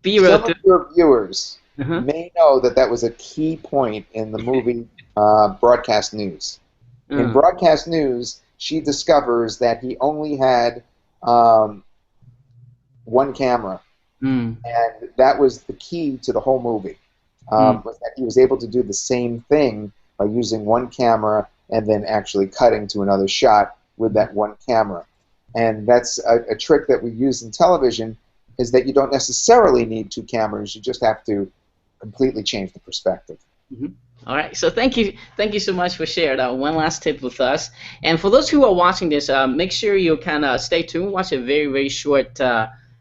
B-roll. Some of your viewers may know that that was a key point in the movie Broadcast News. In Broadcast News, she discovers that he only had 1 camera, and that was the key to the whole movie. Was that he was able to do the same thing by using 1 camera and then actually cutting to another shot with that 1 camera. And that's a trick that we use in television, is that you don't necessarily need 2 cameras. You just have to completely change the perspective. All right, so thank you so much for sharing that one last tip with us. And for those who are watching this, make sure you kind of stay tuned, watch a very, very short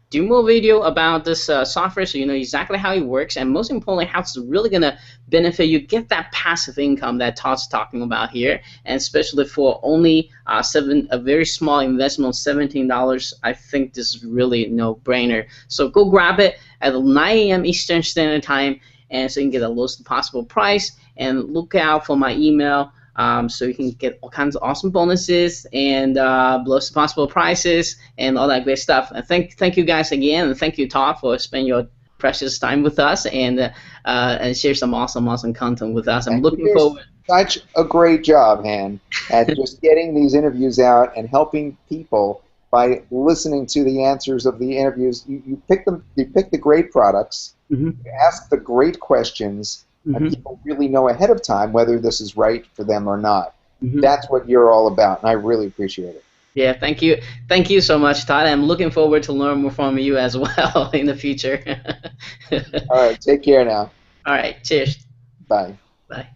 demo video about this software, so you know exactly how it works, and most importantly, how it's really going to benefit you, get that passive income that Todd's talking about here, and especially for only a very small investment of $17, I think this is really a no-brainer. So go grab it at 9 a.m. Eastern Standard Time, and so you can get the lowest possible price, and look out for my email. So you can get all kinds of awesome bonuses and lowest possible prices and all that great stuff. And thank you guys again, and thank you, Todd, for spending your precious time with us and share some awesome content with us. I'm looking forward. Such a great job, Han, at just getting these interviews out and helping people by listening to the answers of the interviews. You pick the great products, you ask the great questions. And people really know ahead of time whether this is right for them or not. That's what you're all about, and I really appreciate it. Yeah, thank you so much, Todd. I'm looking forward to learn more from you as well in the future. All right, take care now. All right, cheers. Bye. Bye.